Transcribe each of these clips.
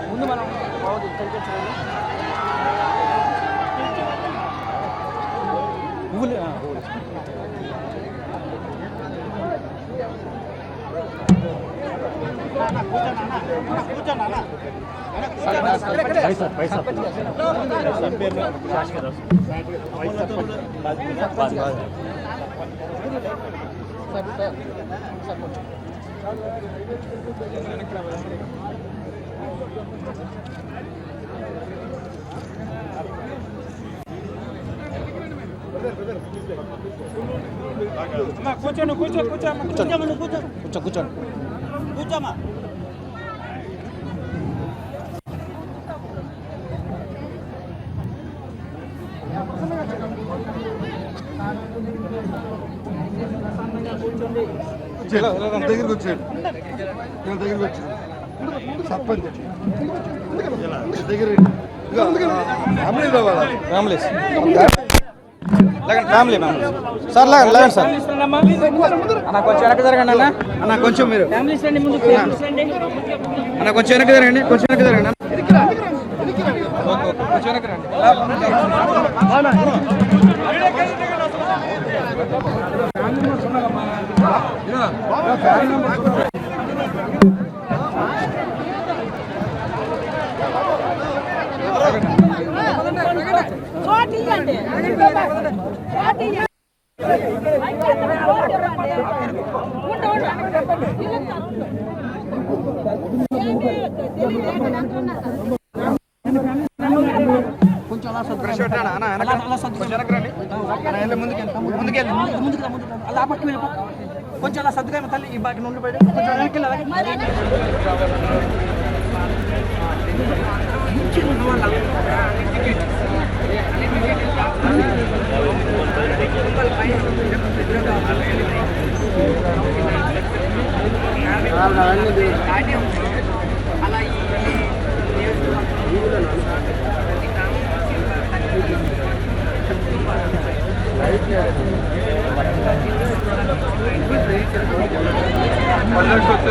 ముందు మనం పువ్వులు కూర్చోండి కూర్చోండి కూర్చోమ్మా కూర్చోండి కూర్చోమ్మా. దగ్గరికి వచ్చాడు దగ్గరికి వచ్చాడు సర్పంచ్ దగ్గర ఫ్యామిలీ సార్ లేకండి సార్ అన్న కొంచెం వెనక్కి జరగండి అన్న కొంచెం మీరు అన్న కొంచెం వెనక్కి జరగండి కొంచెం వెనక్కి జరగండి కొంచెం వెనక్కి రండి. కొంచెం అలా సర్దుగా తల్లి ఈ బాకి నుండి పోయి కొంచెం వెనక్కి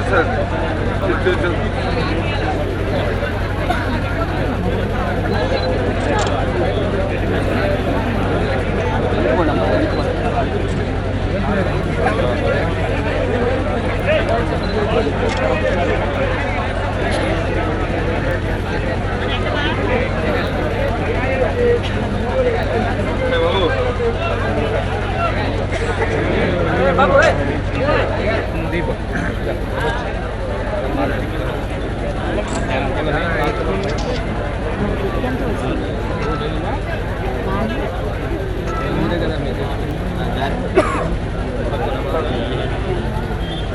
సార్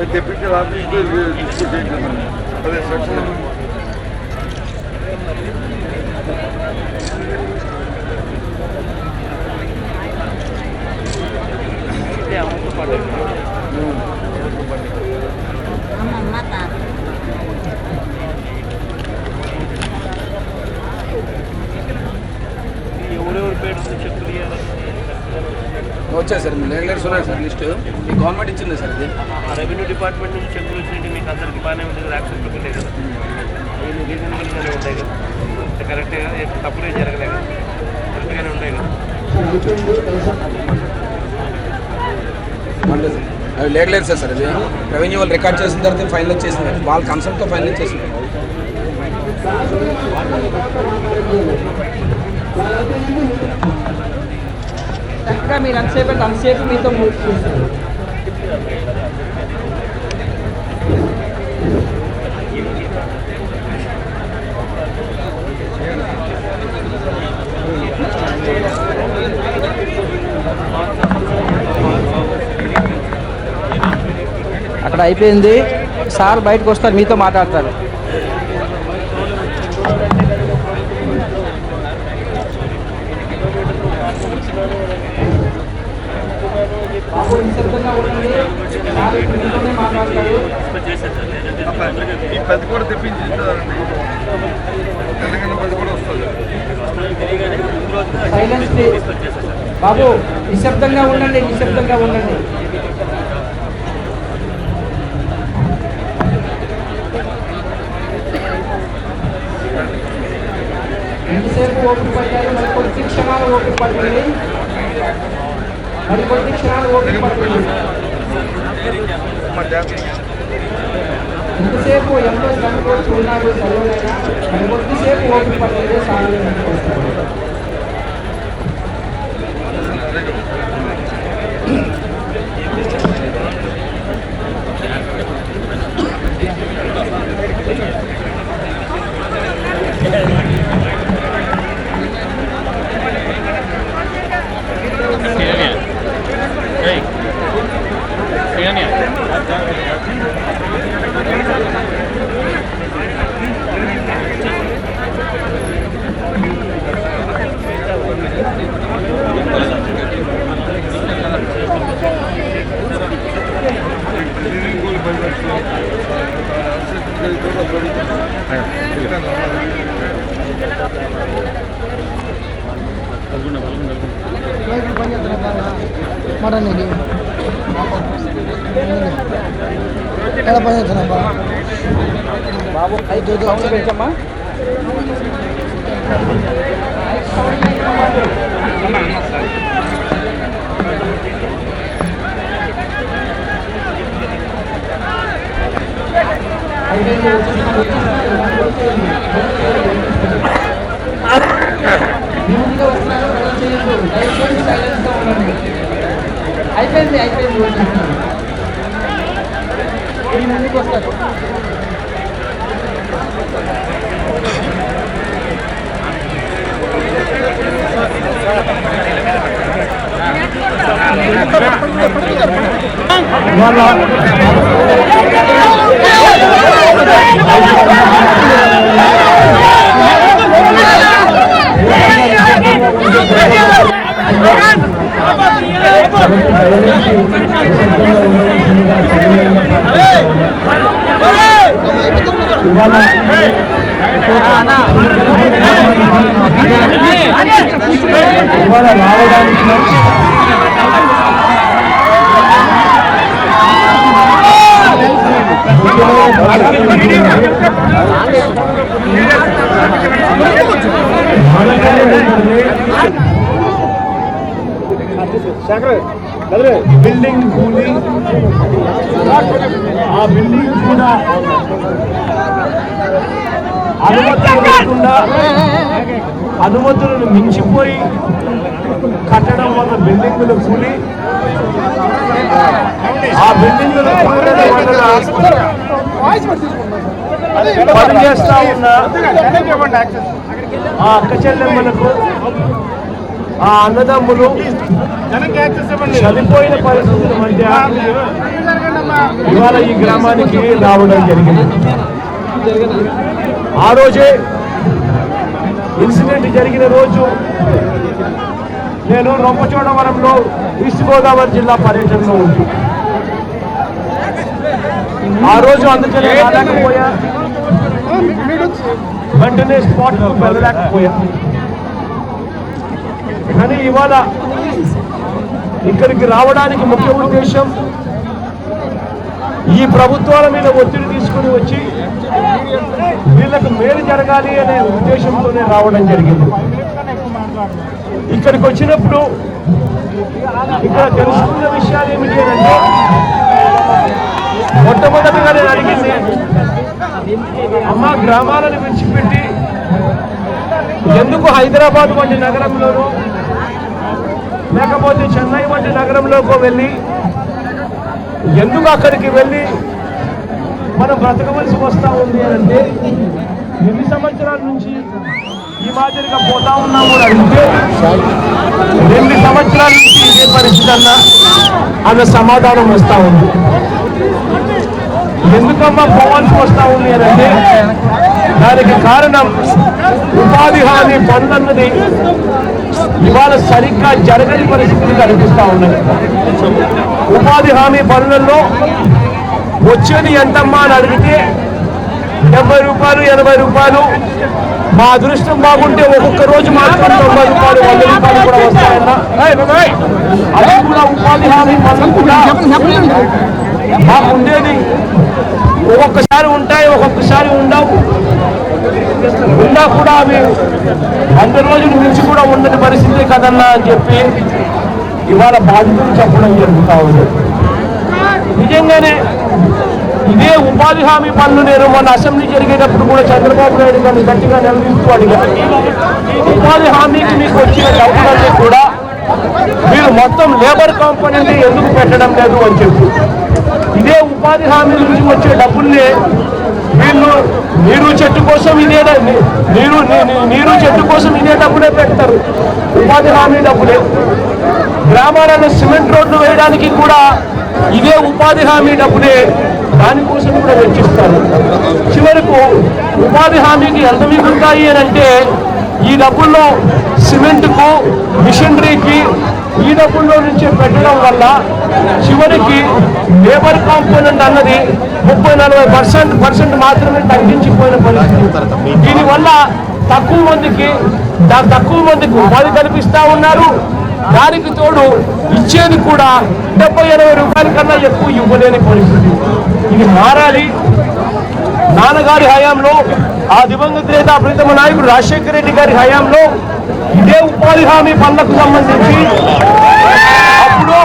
డిప్యూటీ ఆఫీస్లో డిస్ట్రిక్ట్ చేయించాను అదే సెక్షన్ వచ్చాయి సార్ మీ లెటర్స్ ఉన్నాయి సార్ లిస్ట్ మీ గవర్నమెంట్ ఇచ్చింది సార్ ఇది రెవెన్యూ డిపార్ట్మెంట్ నుంచి చెక్కులు వచ్చినట్టు మీకు అందరికి బాగానే ఉంటుంది యాక్షన్ పెట్టుకుంటే కదా రీజనబుల్గానే ఉంటాయి కదా కరెక్ట్గా తప్పుడే జరగలేదు కదా కరెక్ట్గానే ఉంటాయి కదా అంటే సార్ అవి లేదు సార్ అది రెవెన్యూ వాళ్ళు రికార్డ్ చేసిన తర్వాత ఫైనల్ చేసింది వాళ్ళ కన్సల్ట్తో ఫైనల్ చేసింది కరెక్ట్గా మీరు అంతసేపు మీతో అక్కడ అయిపోయింది. సార్ బయటకు వస్తారు, మీతో మాట్లాడతారు. ఈ పెద్ద కూడా తెప్పించి తెలంగాణ పెద్ద కూడా వస్తుంది. బాబు నిశ్శబ్దంగా ఉండండి, నిశ్శబ్దంగా ఉండండి. ఎంతసేపు ఓపిక పట్టారు? మరి కొద్ది క్షణాలు ఓపిక పట్టండి, మరి కొద్ది క్షణాలు ఓపిక పట్టండి. ఎంతసేపు ఎంతో శ్రమతో ఉన్నారు చదువులైనా, మరి కొద్దిసేపు ఓపిక పట్టండి సాగు. మటన్ ఇది ఎలా పని చేస్తున్నా బాబు? 5 సంవత్సరాలు పెంచమ్మా. అయిపోయింది అయిపోయింది. ముందుకు వస్తారు. బిల్డింగ్ కూలి ఆ బిల్డింగ్ కూడా అనుమతులు లేకుండా అనుమతులను మించిపోయి కట్టడం వల్ల బిల్డింగులు కూలి ఆ బిల్డింగులు కూడడం వల్ల పనిచేస్తా ఉన్న ఆ అక్క చెల్లెమ్మలకు ఆ అన్నదమ్ములు చనిపోయిన పరిస్థితుల మధ్య ఇవాళ ఈ గ్రామానికి రావడం జరిగింది. ఆ రోజే ఇన్సిడెంట్ జరిగిన రోజు నేను రొంపచోడవరంలో ఈస్ట్ గోదావరి జిల్లా పర్యటనలో ఉంది. ఆ రోజు అందుకనే రాలేకపోయా, వెంటనే స్పాట్ వెళ్ళలేకపోయా. కానీ ఇవాళ ఇక్కడికి రావడానికి ముఖ్య ఉద్దేశం ఈ ప్రభుత్వాల మీద ఒత్తిడి తీసుకుని వచ్చి వీళ్ళకు మేలు జరగాలి అనే ఉద్దేశంతోనే రావడం జరిగింది. ఇక్కడికి వచ్చినప్పుడు ఇక్కడ తెలుసుకున్న విషయాలు ఏమిటి అంటే, మొట్టమొదటిగా నేను అడిగింది, అమ్మ గ్రామాలను విడిచిపెట్టి ఎందుకు హైదరాబాద్ వంటి నగరంలోనూ లేకపోతే చెన్నై వంటి నగరంలోకి వెళ్ళి ఎందుకు అక్కడికి వెళ్ళి మనం బ్రతకవలసి వస్తూ ఉంది అంటే, ఎన్ని సంవత్సరాల నుంచి ఈ మాదిరిగా పోతా ఉన్నాము అని అడిగితే 2 సంవత్సరాల నుంచి ఇదే పరిస్థితి అన్న సమాధానం వస్తూ ఉంది. ఎందుకమ్మా పోవాల్సి వస్తూ ఉంది అని అంటే, దానికి కారణం ఉపాధి హామీ పనులన్నది ఇవాళ సరిగ్గా జరగని పరిస్థితులు కనిపిస్తూ ఉన్నాయి. ఉపాధి హామీ పనులలో వచ్చేది ఎంతమ్మా అని అడిగితే 70 రూపాయలు 80 రూపాయలు, మా అదృష్టం బాగుంటే ఒక్కొక్క రోజు మాత్రం 90 రూపాయలు 100 రూపాయలు కూడా వస్తాయన్న. అది కూడా ఉపాధి హామీ పనులు కూడా మాకు ఉండేది ఒక్కొక్కసారి ఉంటాయి, ఒక్కొక్కసారి ఉండవు. ఉన్నా కూడా అవి 100 రోజుల నుంచి కూడా ఉండని పరిస్థితి కదన్నా అని చెప్పి ఇవాళ బాధితులు చెప్పడం జరుగుతూ ఉంది. నిజంగానే ఇదే ఉపాధి హామీ పనులు నేను మొన్న అసెంబ్లీ జరిగేటప్పుడు కూడా చంద్రబాబు నాయుడు గారిని గట్టిగా నిలదీస్తూ అడిగాను. ఉపాధి హామీకి మీకు వచ్చిన డబ్బులన్నీ కూడా మీరు మొత్తం లేబర్ కాంపోనెంట్ ఎందుకు పెట్టడం లేదు అని చెప్పి, ఇదే ఉపాధి హామీ నుంచి వచ్చే డబ్బుల్ని వీళ్ళు నీరు చెట్టు కోసం ఇదే నీరు చెట్టు కోసం ఇదే డబ్బులే పెడతారు, ఉపాధి హామీ డబ్బులే. గ్రామాలలో సిమెంట్ రోడ్లు వేయడానికి కూడా ఇదే ఉపాధి హామీ డబ్బులే, దానికోసం కూడా వెచ్చిస్తారు. చివరకు ఉపాధి హామీకి ఎంత మిగులుతాయి అని అంటే ఈ డబ్బుల్లో సిమెంట్కు మిషనరీకి ఈ డబ్బుల్లో నుంచే పెట్టడం వల్ల చివరికి లేబర్ కాంపోనెంట్ అన్నది 30-40% మాత్రమే తగ్గించిపోయిన పరిస్థితి. దీనివల్ల తక్కువ మందికి ఉపాధి కల్పిస్తూ ఉన్నారు. దానికి తోడు ఇచ్చేది కూడా 70-80 రూపాయల కన్నా ఎక్కువ ఇవ్వలేని పరిస్థితి. ఇది మారాలి. నాన్నగారి హయాంలో, ఆ దివంగత నేత ప్రీతమ నాయకుడు రాజశేఖర రెడ్డి గారి హయాంలో ఇదే ఉపాధి హామీ పనులకు సంబంధించి అప్పుడు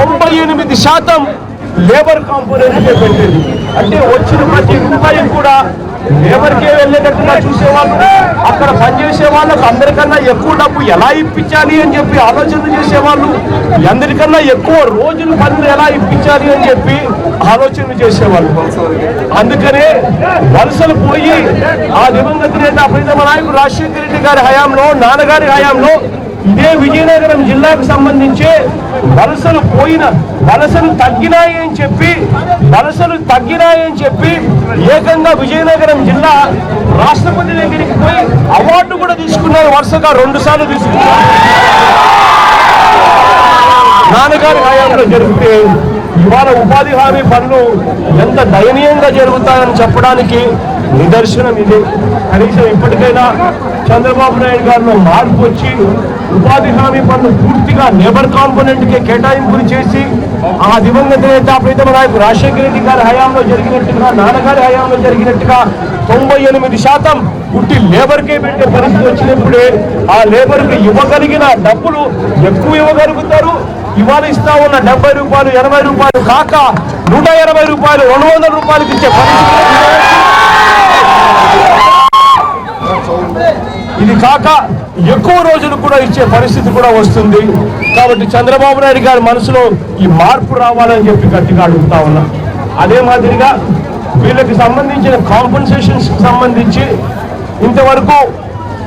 98% లేబర్ కాంపోనెంట్ పెట్టేది. అంటే వచ్చిన ప్రతి రూపాయి కూడా లేబర్కే వెళ్ళేటట్టుగా చూసేవాళ్ళు. అక్కడ పనిచేసే వాళ్ళకు అందరికన్నా ఎక్కువ డబ్బు ఎలా ఇప్పించాలి అని చెప్పి ఆలోచన చేసేవాళ్ళు. అందరికన్నా ఎక్కువ రోజులు పనులు ఎలా ఇప్పించాలి అని చెప్పి ఆలోచన చేసేవాళ్ళు. అందుకనే వలసలు పోయి ఆ దివంగత నేత ప్రీతమ నాయకుడు రాజశేఖర రెడ్డి గారి హయాంలో, నాన్నగారి హయాంలో ఇదే విజయనగరం జిల్లాకు సంబంధించి వలసలు తగ్గినాయి అని చెప్పి ఏకంగా విజయనగరం జిల్లా రాష్ట్రపతి దగ్గరికి పోయి అవార్డు కూడా తీసుకున్నారు. వరుసగా 2 సార్లు తీసుకున్నారు. నాన్నగారి హయాంలో జరిగితే ఇవాళ ఉపాధి హామీ పనులు ఎంత దయనీయంగా జరుగుతాయని చెప్పడానికి నిదర్శనం ఇది. కనీసం ఇప్పటికైనా చంద్రబాబు నాయుడు గారిలో మార్పు వచ్చి ఉపాధి హామీ పనులు పూర్తిగా లేబర్ కాంపోనెంట్ కి కేటాయింపులు చేసి ఆ దివంగత నేత ప్రీతమ నాయకుడు రాజశేఖర రెడ్డి గారి హయాంలో జరిగినట్టుగా, నాన్నగారి హయాంలో జరిగినట్టుగా 98% పుట్టి లేబర్కే పెట్టే పరిస్థితి వచ్చినప్పుడే ఆ లేబర్కి ఇవ్వగలిగిన డబ్బులు ఎక్కువ ఇవ్వగలుగుతారు. ఇవాళ ఇస్తా ఉన్న 70 రూపాయలు 80 రూపాయలు కాక 180 రూపాయలు 200 రూపాయలకి ఇచ్చే పరిస్థితి. ఇది కాక ఎక్కువ రోజులు కూడా ఇచ్చే పరిస్థితి కూడా వస్తుంది. కాబట్టి చంద్రబాబు నాయుడు గారి మనసులో ఈ మార్పు రావాలని చెప్పి గట్టిగా అడుగుతా ఉన్నా. అదే మాదిరిగా వీళ్ళకి సంబంధించిన కాంపెన్సేషన్స్ సంబంధించి ఇంతవరకు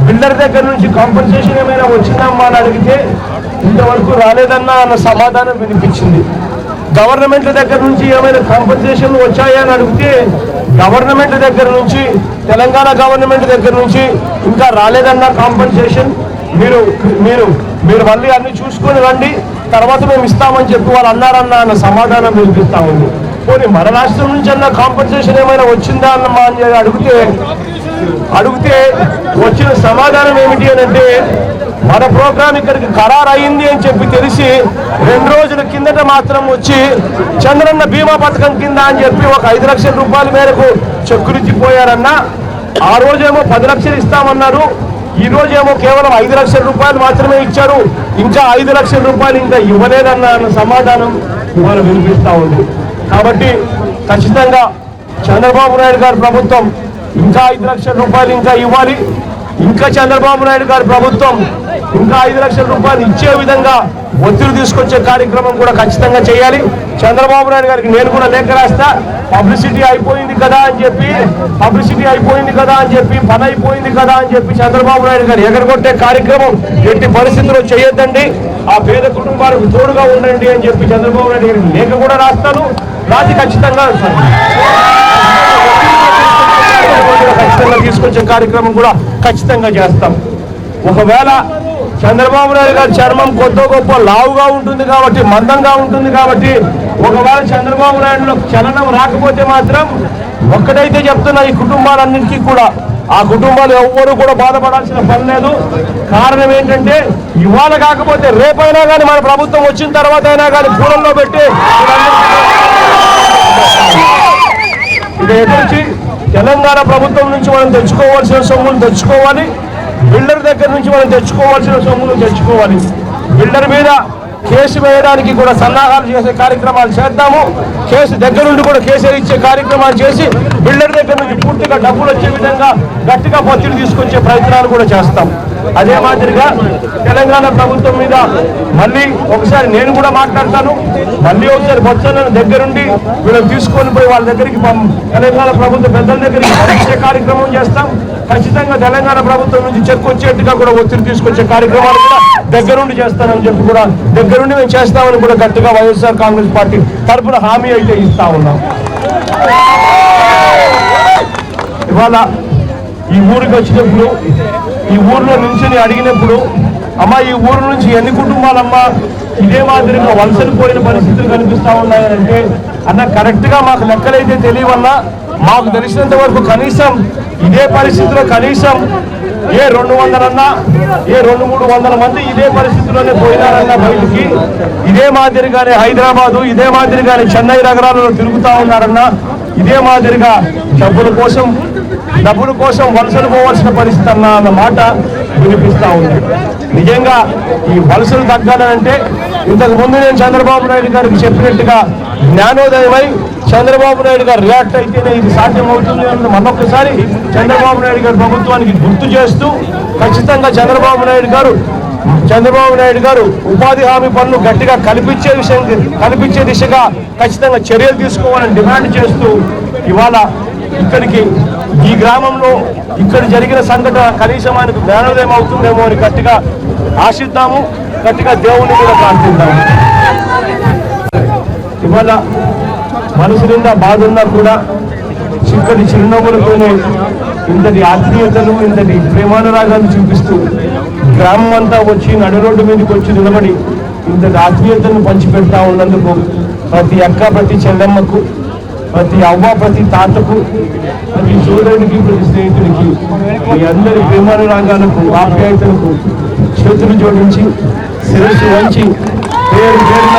బిల్డర్ దగ్గర నుంచి కాంపెన్సేషన్ ఏమైనా వచ్చిందమ్మా అని అడిగితే ఇంతవరకు రాలేదన్నా అన్న సమాధానం వినిపించింది. గవర్నమెంట్ దగ్గర నుంచి ఏమైనా కాంపెన్సేషన్లు వచ్చాయా అని అడిగితే గవర్నమెంట్ దగ్గర నుంచి, తెలంగాణ గవర్నమెంట్ దగ్గర నుంచి ఇంకా రాలేదన్న కాంపెన్సేషన్. మీరు మళ్ళీ అన్ని చూసుకొని రండి, తర్వాత మేము ఇస్తామని చెప్పి వాళ్ళు అన్నారన్న అన్న సమాధానం వినిపిస్తా ఉంది. పోనీ మన రాష్ట్రం నుంచి అన్న కాంపెన్సేషన్ ఏమైనా వచ్చిందా అన్నమా అని అడిగితే వచ్చిన సమాధానం ఏమిటి అని అంటే, మన ప్రోగ్రాం ఇక్కడికి ఖరారు అయింది అని చెప్పి తెలిసి 2 రోజుల కిందట మాత్రం వచ్చి చంద్రన్న బీమా పథకం కింద అని చెప్పి ఒక 5 లక్షల రూపాయల మేరకు చెక్కురిచ్చిపోయారన్నా. ఆ రోజేమో 10 లక్షలు ఇస్తామన్నారు, ఈ రోజేమో కేవలం 5 లక్షల రూపాయలు మాత్రమే ఇచ్చారు, ఇంకా 5 లక్షల రూపాయలు ఇంకా ఇవ్వలేదన్న సమాధానం ఇవాళ వినిపిస్తా ఉంది. కాబట్టి ఖచ్చితంగా చంద్రబాబు నాయుడు గారి ప్రభుత్వం ఇంకా 5 లక్షల రూపాయలు ఇంకా ఇవ్వాలి. ఇంకా చంద్రబాబు నాయుడు గారి ప్రభుత్వం ఇంకా 5 లక్షల రూపాయలు ఇచ్చే విధంగా ఒత్తిడి తీసుకొచ్చే కార్యక్రమం కూడా ఖచ్చితంగా చేయాలి. చంద్రబాబు నాయుడు గారికి నేను కూడా లేఖ రాస్తా. పబ్లిసిటీ అయిపోయింది కదా అని చెప్పి పని అయిపోయింది కదా అని చెప్పి చంద్రబాబు నాయుడు గారు ఎగరగొట్టే కార్యక్రమం ఎట్టి పరిస్థితుల్లో చేయొద్దండి. ఆ పేద కుటుంబాలకు తోడుగా ఉండండి అని చెప్పి చంద్రబాబు నాయుడు గారికి లేఖ కూడా రాస్తాను. రాసి ఖచ్చితంగా కూడా ఖచ్చితంగా తీసుకొచ్చే కార్యక్రమం కూడా ఖచ్చితంగా చేస్తాం. ఒకవేళ చంద్రబాబు నాయుడు గారి చర్మం కొద్ది గొప్ప లావుగా ఉంటుంది కాబట్టి, మందంగా ఉంటుంది కాబట్టి, ఒకవేళ చంద్రబాబు నాయుడులో చలనం రాకపోతే మాత్రం ఒక్కటైతే చెప్తున్నా, ఈ కుటుంబాలన్నింటికీ కూడా, ఆ కుటుంబాలు ఎవ్వరూ కూడా బాధపడాల్సిన పని లేదు. కారణం ఏంటంటే ఇవాళ కాకపోతే రేపైనా కానీ మన ప్రభుత్వం వచ్చిన తర్వాత అయినా కానీ పూలంలో పెట్టి ఇది ఎదుర్చి తెలంగాణ ప్రభుత్వం నుంచి మనం తెచ్చుకోవాల్సిన సొమ్ములు తెచ్చుకోవాలి, బిల్డర్ దగ్గర నుంచి మనం తెచ్చుకోవాల్సిన సొమ్ములు తెచ్చుకోవాలి. బిల్డర్ మీద కేసు వేయడానికి కూడా సన్నాహాలు చేసే కార్యక్రమాలు చేద్దాము. కేసు దగ్గర నుండి కూడా కేసులు ఇచ్చే కార్యక్రమాలు చేసి బిల్డర్ దగ్గర నుంచి పూర్తిగా డబ్బులు వచ్చే విధంగా గట్టిగా ఒత్తిడి తీసుకొచ్చే ప్రయత్నాలు కూడా చేస్తాం. అదే మాదిరిగా తెలంగాణ ప్రభుత్వం మీద మళ్ళీ ఒకసారి నేను కూడా మాట్లాడతాను. మళ్ళీ ఒకసారి బొత్సలను దగ్గరుండి వీళ్ళని తీసుకొని పోయి వాళ్ళ దగ్గరికి తెలంగాణ ప్రభుత్వ పెద్దల దగ్గరికి పంపించే కార్యక్రమం చేస్తాం. ఖచ్చితంగా తెలంగాణ ప్రభుత్వం నుంచి చెక్ వచ్చేట్టుగా కూడా ఒత్తిడి తీసుకొచ్చే కార్యక్రమాలు కూడా దగ్గరుండి చేస్తానని చెప్పి కూడా దగ్గరుండి మేము చేస్తామని కూడా గట్టిగా వైఎస్ఆర్ కాంగ్రెస్ పార్టీ తరఫున హామీ అయితే ఇస్తా ఉన్నాం. ఇవాళ ఈ ఊరికి వచ్చినప్పుడు, ఈ ఊరిలో నుంచి అడిగినప్పుడు, అమ్మ ఈ ఊరు నుంచి ఎన్ని కుటుంబాలమ్మా ఇదే మాదిరిగా వలసలు పోయిన పరిస్థితులు కనిపిస్తా ఉన్నాయంటే, అన్న కరెక్ట్గా మాకు లెక్కలైతే తెలియవన్నా, మాకు తెలిసినంత వరకు కనీసం ఇదే పరిస్థితిలో కనీసం ఏ 200 అన్నా ఏ 200-300 మంది ఇదే పరిస్థితిలోనే పోయినారన్నా బయటికి. ఇదే మాదిరిగానే హైదరాబాదు, ఇదే మాదిరిగానే చెన్నై నగరాలలో తిరుగుతూ ఉన్నారన్నా, ఇదే మాదిరిగా డబ్బుల కోసం వలసలు పోవాల్సిన పరిస్థితి అన్న మాట వినిపిస్తూ ఉంది. నిజంగా ఈ వలసలు తగ్గాలంటే ఇంతకు ముందు నేను చంద్రబాబు నాయుడు గారికి చెప్పినట్టుగా జ్ఞానోదయమై చంద్రబాబు నాయుడు గారు రియాక్ట్ అయితేనే ఇది సాధ్యమవుతుంది అన్నది మరొకసారి చంద్రబాబు నాయుడు గారి ప్రభుత్వానికి గుర్తు చేస్తూ, ఖచ్చితంగా చంద్రబాబు నాయుడు గారు ఉపాధి హామీ పనులు గట్టిగా కల్పించే దిశగా ఖచ్చితంగా చర్యలు తీసుకోవాలని డిమాండ్ చేస్తూ, ఇవాళ ఇక్కడికి ఈ గ్రామంలో ఇక్కడ జరిగిన సంఘటన కనీసం ఆయనకు జ్ఞానోదయం అవుతుందేమో అని గట్టిగా ఆశిద్దాము, గట్టిగా దేవుణ్ణి కూడా ప్రార్థిద్దాము. ఇవాళ మనసు నిండా బాధ ఉన్నా కూడా చిక్కటి చిరునవ్వులతోనే ఇంతటి ఆత్మీయతను, ఇంతటి ప్రేమానురాగాన్ని చూపిస్తూ గ్రామం అంతా వచ్చి నడి రోడ్డు మీదకి వచ్చి నిలబడి ఇంతటి ఆత్మీయతను పంచిపెడతా ఉన్నందుకు ప్రతి అక్క, ప్రతి చెల్లెమ్మకు, ప్రతి అవ్వ, ప్రతి తాతకు, ప్రతి సోదరుడికి, ప్రతి స్నేహితుడికి మీ అందరి ప్రేమానురాగాలకు, ఆప్యాయతలకు చేతులు జోడించి శిరస్సు వంచి పేరు పేరున